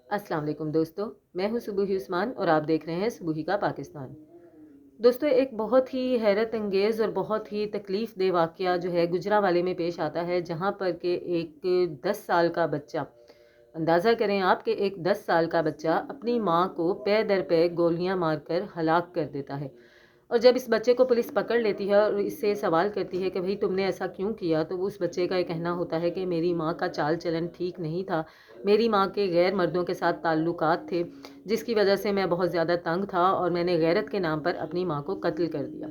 अस्सलाम वालेकुम दोस्तों, मैं हूं सुबुही उस्मान और आप देख रहे हैं सुबुही का पाकिस्तान। दोस्तों, एक बहुत ही हैरत अंगेज़ और बहुत ही तकलीफ़ दे वाक़या जो है गुजरांवाले में पेश आता है, जहां पर के एक 10 साल का बच्चा, अंदाज़ा करें आप कि एक 10 साल का बच्चा अपनी माँ को पै दर पै गोलियां मारकर हलाक कर देता है। और जब इस बच्चे को पुलिस पकड़ लेती है और इससे सवाल करती है कि भाई तुमने ऐसा क्यों किया, तो उस बच्चे का ये कहना होता है कि मेरी माँ का चाल चलन ठीक नहीं था, मेरी माँ के गैर मर्दों के साथ ताल्लुकात थे, जिसकी वजह से मैं बहुत ज़्यादा तंग था और मैंने गैरत के नाम पर अपनी माँ को कत्ल कर दिया।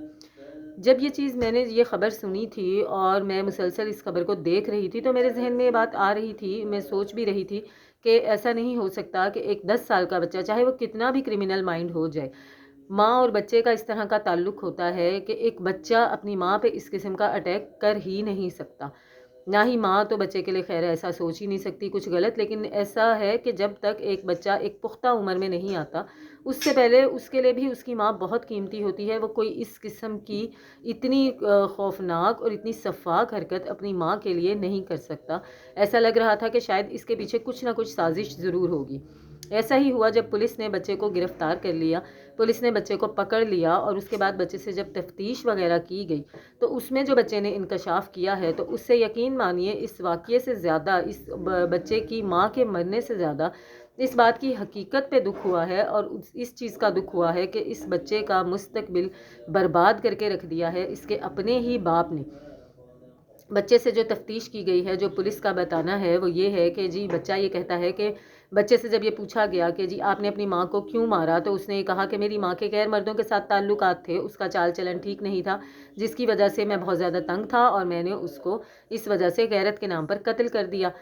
जब मैंने ये ख़बर सुनी थी और मैं मुसलसल इस ख़बर को देख रही थी, तो मेरे जहन में ये बात आ रही थी, मैं सोच भी रही थी कि ऐसा नहीं हो सकता कि एक 10 साल का बच्चा, चाहे वो कितना भी क्रिमिनल माइंड हो जाए, माँ और बच्चे का इस तरह का ताल्लुक होता है कि एक बच्चा अपनी माँ पे इस किस्म का अटैक कर ही नहीं सकता। ना ही माँ तो बच्चे के लिए खैर ऐसा सोच ही नहीं सकती कुछ गलत, लेकिन ऐसा है कि जब तक एक बच्चा एक पुख्ता उम्र में नहीं आता, उससे पहले उसके लिए भी उसकी माँ बहुत कीमती होती है। वो कोई इस किस्म की इतनी खौफनाक और इतनी शफ़ाक हरकत अपनी माँ के लिए नहीं कर सकता। ऐसा लग रहा था कि शायद इसके पीछे कुछ ना कुछ साजिश ज़रूर होगी। ऐसा ही हुआ जब पुलिस ने बच्चे को गिरफ़्तार कर लिया, पुलिस ने बच्चे को पकड़ लिया और उसके बाद बच्चे से जब तफ्तीश वग़ैरह की गई, तो उसमें जो बच्चे ने इंकशाफ किया है, तो उससे यकीन मानिए इस वाक़ये से ज़्यादा, इस बच्चे की माँ के मरने से ज़्यादा इस बात की हकीकत पे दुख हुआ है और इस चीज़ का दुख हुआ है कि इस बच्चे का मुस्तकबिल बर्बाद करके रख दिया है इसके अपने ही बाप ने। बच्चे से जो तफ्तीश की गई है, जो पुलिस का बताना है वो ये है कि जी बच्चा ये कहता है कि बच्चे से जब ये पूछा गया कि जी आपने अपनी माँ को क्यों मारा, तो उसने ये कहा कि मेरी माँ के गैर मर्दों के साथ ताल्लुकात थे, उसका चाल चलन ठीक नहीं था, जिसकी वजह से मैं बहुत ज़्यादा तंग था और मैंने उसको इस वजह से गैरत के नाम पर कत्ल कर दिया।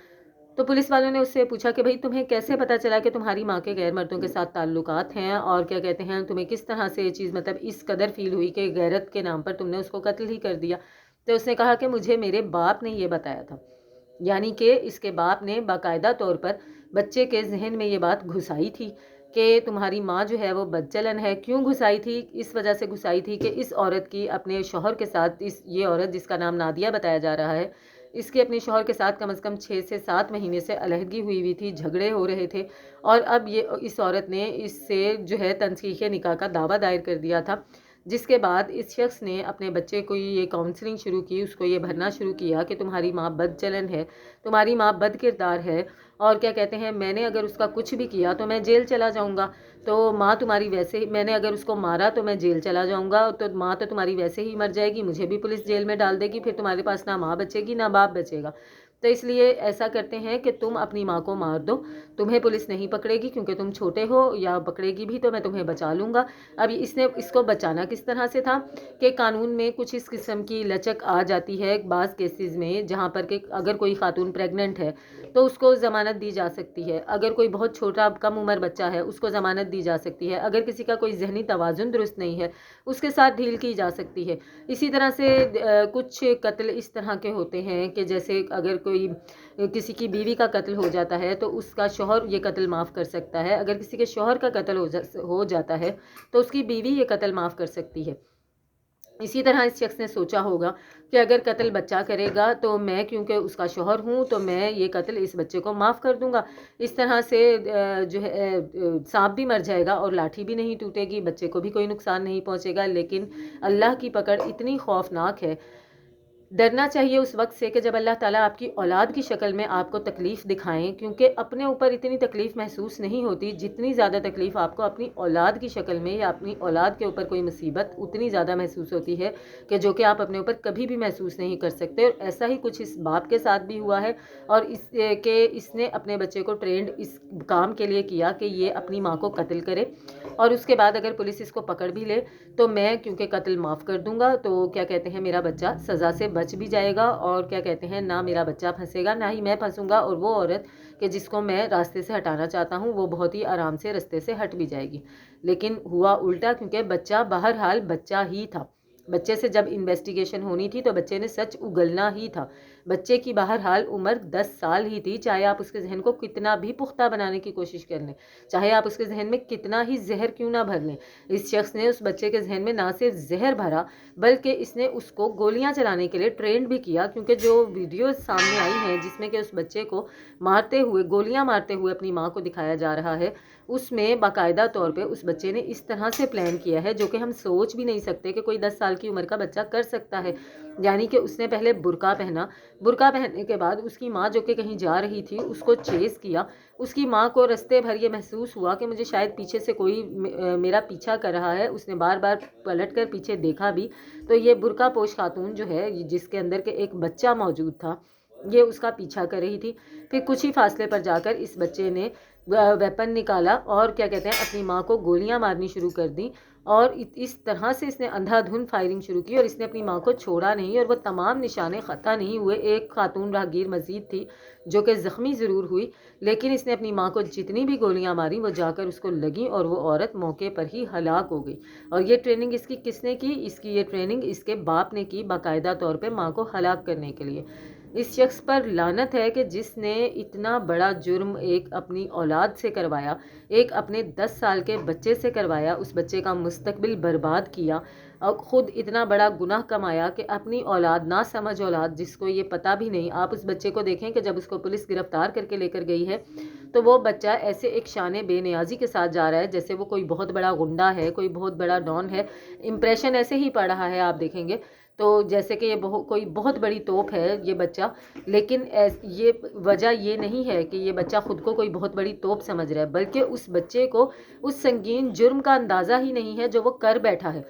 तो पुलिस वालों ने उससे पूछा कि भाई तुम्हें कैसे पता चला कि तुम्हारी माँ के गैर मर्दों के साथ ताल्लुकात हैं, और क्या कहते हैं तुम्हें किस तरह से ये चीज़ मतलब इस कदर फील हुई कि गैरत के नाम पर तुमने उसको कत्ल ही कर दिया। तो उसने कहा कि मुझे मेरे बाप ने ये बताया था, यानी कि इसके बाप ने बाकायदा तौर पर बच्चे के जहन में ये बात घुसाई थी कि तुम्हारी माँ जो है वो बदचलन है। क्यों घुसाई थी? इस वजह से घुसाई थी कि इस औरत की अपने शौहर के साथ, ये औरत जिसका नाम नादिया बताया जा रहा है, इसके अपने शौहर के साथ कम से कम 6 से 7 महीने से अलहदगी हुई हुई थी, झगड़े हो रहे थे, और अब ये इस औरत ने इससे जो है तनसीखे निकाह का दावा दायर कर दिया था। जिसके बाद इस शख्स ने अपने बच्चे को ये काउंसलिंग शुरू की, उसको ये भरना शुरू किया कि तुम्हारी माँ बदचलन है, तुम्हारी माँ बद किरदार है, और क्या कहते हैं मैंने अगर उसका कुछ भी किया तो मैं जेल चला जाऊँगा। तो माँ तुम्हारी वैसे ही, मैंने अगर उसको मारा तो मैं जेल चला जाऊँगा, तो माँ तो तुम्हारी वैसे ही मर जाएगी, मुझे भी पुलिस जेल में डाल देगी, फिर तुम्हारे पास ना माँ बचेगी ना बाप बचेगा। तो इसलिए ऐसा करते हैं कि तुम अपनी माँ को मार दो, तुम्हें पुलिस नहीं पकड़ेगी क्योंकि तुम छोटे हो, या पकड़ेगी भी तो मैं तुम्हें बचा लूँगा। अब इसने इसको बचाना किस तरह से था कि कानून में कुछ इस किस्म की लचक आ जाती है बाज़ केसेस में, जहाँ पर कि अगर कोई खातून प्रेग्नेंट है तो उसको ज़मानत दी जा सकती है, अगर कोई बहुत छोटा कम उम्र बच्चा है उसको ज़मानत दी जा सकती है, अगर किसी का कोई जहनी तवाज़ुन दुरुस्त नहीं है उसके साथ डील की जा सकती है। इसी तरह से कुछ कत्ल इस तरह के होते हैं कि जैसे अगर कोई किसी की बीवी का कत्ल हो जाता है तो उसका शौहर ये कत्ल माफ़ कर सकता है, अगर किसी के शौहर का कत्ल हो जाता है तो उसकी बीवी ये कत्ल माफ़ कर सकती है। इसी तरह इस शख्स ने सोचा होगा कि अगर कत्ल बच्चा करेगा तो मैं क्योंकि उसका शौहर हूँ तो मैं ये कत्ल इस बच्चे को माफ़ कर दूंगा। इस तरह से जो है सांप भी मर जाएगा और लाठी भी नहीं टूटेगी, बच्चे को भी कोई नुकसान नहीं पहुँचेगा। लेकिन अल्लाह की पकड़ इतनी खौफनाक है, डरना चाहिए उस वक्त से कि जब अल्लाह ताला आपकी औलाद की शक्ल में आपको तकलीफ़ दिखाएं, क्योंकि अपने ऊपर इतनी तकलीफ़ महसूस नहीं होती जितनी ज़्यादा तकलीफ़ आपको अपनी औलाद की शक्ल में या अपनी औलाद के ऊपर कोई मुसीबत उतनी ज़्यादा महसूस होती है कि जो कि आप अपने ऊपर कभी भी महसूस नहीं कर सकते। और ऐसा ही कुछ इस बाप के साथ भी हुआ है, और इसने अपने बच्चे को ट्रेंड इस काम के लिए किया कि ये अपनी माँ को कत्ल करे, और उसके बाद अगर पुलिस इसको पकड़ भी ले तो मैं क्योंकि कत्ल माफ़ कर दूंगा, तो क्या कहते हैं मेरा बच्चा सज़ा से बच भी जाएगा, और क्या कहते हैं ना मेरा बच्चा फंसेगा ना ही मैं फंसूंगा, और वो औरत कि जिसको मैं रास्ते से हटाना चाहता हूँ वो बहुत ही आराम से रास्ते से हट भी जाएगी। लेकिन हुआ उल्टा, क्योंकि बच्चा बहरहाल बच्चा ही था। बच्चे से जब इन्वेस्टिगेशन होनी थी तो बच्चे ने सच उगलना ही था। بچے کی بہرحال عمر 10 سال ہی تھی، چاہے آپ اس کے ذہن کو کتنا بھی پختہ بنانے کی کوشش کر لیں، چاہے آپ اس کے ذہن میں کتنا ہی زہر کیوں نہ بھر لیں، اس شخص نے اس بچے کے ذہن میں نہ صرف زہر بھرا بلکہ اس نے اس کو گولیاں چلانے کے لیے ٹرینڈ بھی کیا، کیونکہ جو ویڈیوز سامنے آئی ہیں جس میں کہ اس بچے کو مارتے ہوئے، گولیاں مارتے ہوئے اپنی ماں کو دکھایا جا رہا ہے، اس میں باقاعدہ طور پہ اس بچے نے اس طرح سے پلان کیا ہے جو کہ ہم سوچ بھی نہیں سکتے کہ کوئی 10 سال کی عمر کا بچہ کر سکتا ہے۔ یعنی کہ اس نے پہلے برقع پہنا، برقع پہننے کے بعد اس کی ماں جو کہ کہیں جا رہی تھی اس کو چیز کیا، اس کی ماں کو رستے بھر یہ محسوس ہوا کہ مجھے شاید پیچھے سے کوئی میرا پیچھا کر رہا ہے، اس نے بار بار پلٹ کر پیچھے دیکھا بھی تو یہ برقع پوش خاتون جو ہے جس کے اندر کے ایک بچہ موجود تھا یہ اس کا پیچھا کر رہی تھی۔ پھر کچھ ہی فاصلے پر جا کر اس بچے نے ویپن نکالا اور کیا کہتے ہیں اپنی ماں کو گولیاں مارنی شروع کر دی، اور اس طرح سے اس نے اندھا دھند فائرنگ شروع کی اور اس نے اپنی ماں کو چھوڑا نہیں، اور وہ تمام نشانے خطا نہیں ہوئے۔ ایک خاتون راہگیر مزید تھی جو کہ زخمی ضرور ہوئی، لیکن اس نے اپنی ماں کو جتنی بھی گولیاں ماری وہ جا کر اس کو لگیں اور وہ عورت موقع پر ہی ہلاک ہو گئی۔ اور یہ ٹریننگ اس کی کس نے کی؟ اس کی یہ ٹریننگ اس کے باپ نے کی، باقاعدہ طور پہ ماں کو ہلاک کرنے کے لیے۔ اس شخص پر لعنت ہے کہ جس نے اتنا بڑا جرم ایک اپنی اولاد سے کروایا، ایک اپنے 10 سال کے بچے سے کروایا، اس بچے کا مستقبل برباد کیا اور خود اتنا بڑا گناہ کمایا کہ اپنی اولاد، نہ سمجھ اولاد جس کو یہ پتہ بھی نہیں۔ آپ اس بچے کو دیکھیں کہ جب اس کو پولیس گرفتار کر کے لے کر گئی ہے تو وہ بچہ ایسے ایک شان بے نیازی کے ساتھ جا رہا ہے جیسے وہ کوئی بہت بڑا غنڈہ ہے، کوئی بہت بڑا ڈان ہے، امپریشن ایسے ہی پڑ رہا ہے آپ دیکھیں گے تو جیسے کہ یہ کوئی بہت بڑی توپ ہے یہ بچہ، لیکن یہ وجہ یہ نہیں ہے کہ یہ بچہ خود کو کوئی بہت بڑی توپ سمجھ رہا ہے، بلکہ اس بچے کو اس سنگین جرم کا اندازہ ہی نہیں ہے جو وہ کر بیٹھا ہے۔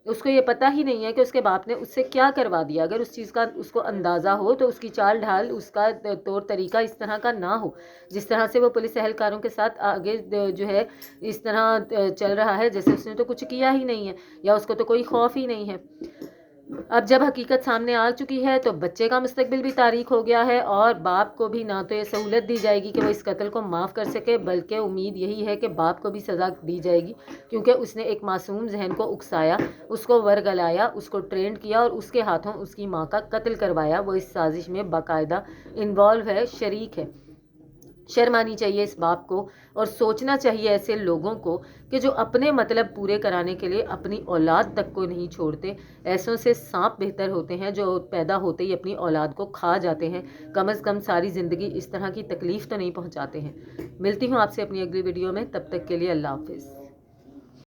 اس کو یہ پتہ ہی نہیں ہے کہ اس کے باپ نے اس سے کیا کروا دیا۔ اگر اس چیز کا اس کو اندازہ ہو تو اس کی چال ڈھال، اس کا طور طریقہ اس طرح کا نہ ہو جس طرح سے وہ پولیس اہلکاروں کے ساتھ آگے جو ہے اس طرح چل رہا ہے جیسے اس نے تو کچھ کیا ہی نہیں ہے یا اس کو تو کوئی خوف ہی نہیں ہے۔ اب جب حقیقت سامنے آ چکی ہے تو بچے کا مستقبل بھی تاریک ہو گیا ہے، اور باپ کو بھی نہ تو یہ سہولت دی جائے گی کہ وہ اس قتل کو معاف کر سکے، بلکہ امید یہی ہے کہ باپ کو بھی سزا دی جائے گی، کیونکہ اس نے ایک معصوم ذہن کو اکسایا، اس کو ورگلایا، اس کو ٹرینڈ کیا اور اس کے ہاتھوں اس کی ماں کا قتل کروایا۔ وہ اس سازش میں باقاعدہ انوالو ہے، شریک ہے۔ شرم آنی چاہیے اس باپ کو، اور سوچنا چاہیے ایسے لوگوں کو کہ جو اپنے مطلب پورے کرانے کے لیے اپنی اولاد تک کو نہیں چھوڑتے۔ ایسوں سے سانپ بہتر ہوتے ہیں جو پیدا ہوتے ہی اپنی اولاد کو کھا جاتے ہیں، کم از کم ساری زندگی اس طرح کی تکلیف تو نہیں پہنچاتے ہیں۔ ملتی ہوں آپ سے اپنی اگلی ویڈیو میں، تب تک کے لیے اللہ حافظ۔